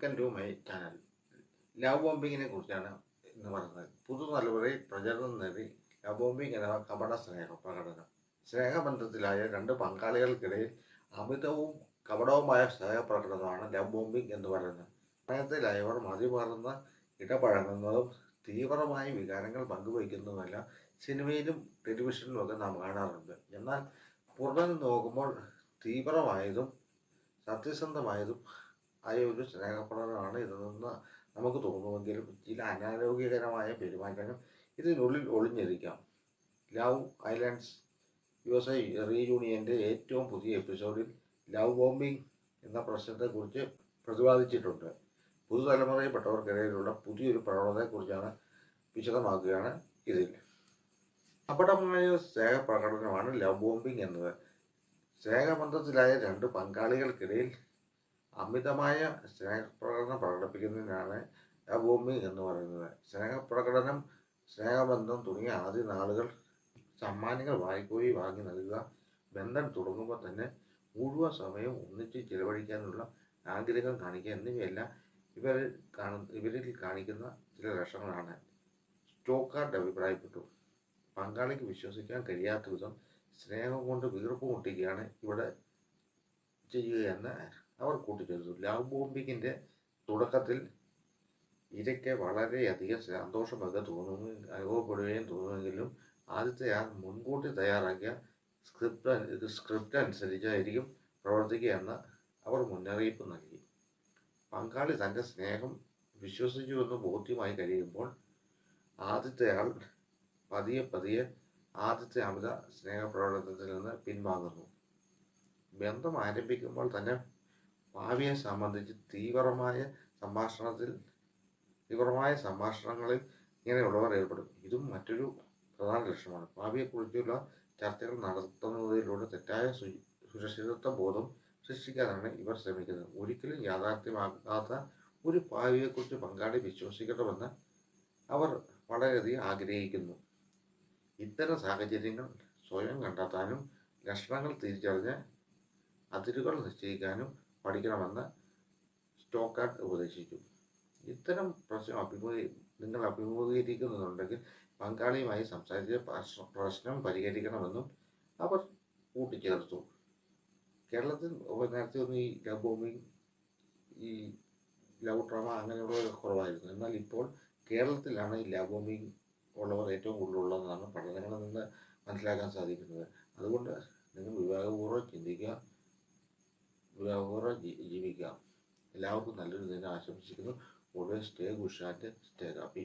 Welcome to my channel. Love ബോംബിങ്ങിനെ കുറിച്ചാണ് ഇന്ന് പറയുന്നത്. പുതുതലമുറയിൽ പ്രചരണം നേടി ലവ് ബോംബിംഗ് എന്ന കപട പ്രകടനം. സ്നേഹബന്ധത്തിലായ രണ്ട് പങ്കാളികൾക്കിടയിൽ അമിതവും കപടവുമായ സ്നേഹപ്രകടനമാണ് ലവ് ബോംബിംഗ് എന്ന് പറയുന്നത്. സ്നേഹത്തിലായവർ മതിമറന്ന് ഇടപഴകുന്നതും തീവ്രമായ വികാരങ്ങൾ പങ്കുവയ്ക്കുന്നതുമെല്ലാം സിനിമയിലും ടെലിവിഷനിലുമൊക്കെ നാം കാണാറുണ്ട്. എന്നാൽ പുറമെ നോക്കുമ്പോൾ തീവ്രമായതും സത്യസന്ധമായതും ആയ ഒരു സ്നേഹപ്രകടനമാണ് ഇതെന്ന് നമുക്ക് തോന്നുമെങ്കിലും ചില അനാരോഗ്യകരമായ പെരുമാറ്റങ്ങൾ ഇതിനുള്ളിൽ ഒളിഞ്ഞിരിക്കാം. ലവ് ഐലൻഡ്സ് USA റീയൂണിയൻ്റെ ഏറ്റവും പുതിയ എപ്പിസോഡിൽ ലവ് ബോംബിംഗ് എന്ന പ്രശ്നത്തെക്കുറിച്ച് പ്രതിപാദിച്ചിട്ടുണ്ട്. പുതുതലമുറയിൽപ്പെട്ടവർക്കിടയിലുള്ള പുതിയൊരു പ്രവണതയെക്കുറിച്ചാണ് വിശദമാക്കുകയാണ് ഇതിൽ. അപകടമായ സ്നേഹപ്രകടനമാണ് ലവ് ബോംബിംഗ് എന്നത്. സ്നേഹബന്ധത്തിലായ രണ്ട് പങ്കാളികൾക്കിടയിൽ അമിതമായ സ്നേഹപ്രകടനം പ്രകടിപ്പിക്കുന്നതിനാണ് ലവ് ബോംബിംഗ് എന്ന് പറയുന്നത്. സ്നേഹപ്രകടനം, സ്നേഹബന്ധം തുടങ്ങിയ ആദ്യ നാളുകൾ സമ്മാനങ്ങൾ വാങ്ങിപ്പോയി വാങ്ങി നൽകുക, ബന്ധം തുടങ്ങുമ്പോൾ തന്നെ മുഴുവൻ സമയവും ഒന്നിച്ച് ചിലവഴിക്കാനുള്ള ആഗ്രഹം കാണിക്കുക എന്നിവയെല്ലാം ഇവരിൽ കാണിക്കുന്ന ചില ലക്ഷണങ്ങളാണ്. സ്റ്റോക്കാർഡ് അഭിപ്രായപ്പെട്ടു. പങ്കാളിക്ക് വിശ്വസിക്കാൻ കഴിയാത്ത വിധം സ്നേഹം കൊണ്ട് വീർപ്പ് മുട്ടിക്കുകയാണ് ഇവിടെ ചെയ്യുകയെന്ന് അവർ കൂട്ടിച്ചേർത്തു. ലവ് ബോംബിങ്ങിൻ്റെ തുടക്കത്തിൽ ഇരയ്ക്ക് വളരെയധികം സന്തോഷമൊക്കെ അനുഭവപ്പെടുകയും തോന്നുമെങ്കിലും ആദ്യത്തെ മുൻകൂട്ടി തയ്യാറാക്കിയ സ്ക്രിപ്റ്റ് അനുസരിച്ചായിരിക്കും പ്രവർത്തിക്കുകയെന്ന് അവർ മുന്നറിയിപ്പ് നൽകി. പങ്കാളി തൻ്റെ സ്നേഹം വിശ്വസിച്ചുവെന്ന് ബോധ്യമായി കഴിയുമ്പോൾ ആദ്യത്തെയാൾ പതിയെ ആദ്യത്തെ അമിത സ്നേഹപ്രകടനത്തിൽ നിന്ന് പിൻവാങ്ങുന്നു. ബന്ധം ആരംഭിക്കുമ്പോൾ തന്നെ ഭാവിയെ സംബന്ധിച്ച് തീവ്രമായ സംഭാഷണങ്ങളിൽ ഇങ്ങനെയുള്ളവർ ഏർപ്പെടും. ഇതും മറ്റൊരു പ്രധാന ലക്ഷ്യമാണ്. ഭാവിയെക്കുറിച്ചുള്ള ചർച്ചകൾ നടത്തുന്നതിലൂടെ തെറ്റായ സുരക്ഷിതത്വ ബോധം സൃഷ്ടിക്കാനാണ് ഇവർ ശ്രമിക്കുന്നത്. ഒരിക്കലും യാഥാർത്ഥ്യമാകാത്ത ഒരു ഭാവിയെക്കുറിച്ച് പങ്കാളി വിശ്വസിക്കണമെന്ന് അവർ വളരെയധികം ആഗ്രഹിക്കുന്നു. ഇത്തരം സാഹചര്യങ്ങൾ സ്വയം കണ്ടെത്താനും ലക്ഷണങ്ങൾ തിരിച്ചറിഞ്ഞ് അതിരുകൾ നിശ്ചയിക്കാനും പഠിക്കണമെന്ന് സ്റ്റോക്കാർഡ് ഉപദേശിച്ചു. ഇത്തരം നിങ്ങൾ അഭിമുഖീകരിക്കുന്നുണ്ടെങ്കിൽ പങ്കാളിയുമായി സംസാരിച്ച് പ്രശ്നം പരിഹരിക്കണമെന്നും അവർ കൂട്ടിച്ചേർത്തു. കേരളത്തിൽ നേരത്തെ ഒന്നും ഈ ലവ് ബോംബിങ്, ഈ ലവ് ഡ്രാമ അങ്ങനെയുള്ളവർ കുറവായിരുന്നു. എന്നാൽ ഇപ്പോൾ കേരളത്തിലാണ് ഈ ലവ് ബോംബിങ് ഉള്ളവർ ഏറ്റവും കൂടുതലുള്ളതെന്നാണ് പഠനങ്ങളിൽ നിന്ന് മനസ്സിലാക്കാൻ സാധിക്കുന്നത്. അതുകൊണ്ട് നിങ്ങൾ വിവേകപൂർവ്വം ചിന്തിക്കുക, വിവേകപൂർവ്വം ജീവിക്കുക. എല്ലാവർക്കും നല്ലൊരു ദിനം ആശംസിക്കുന്നു. Always stay good and stay happy.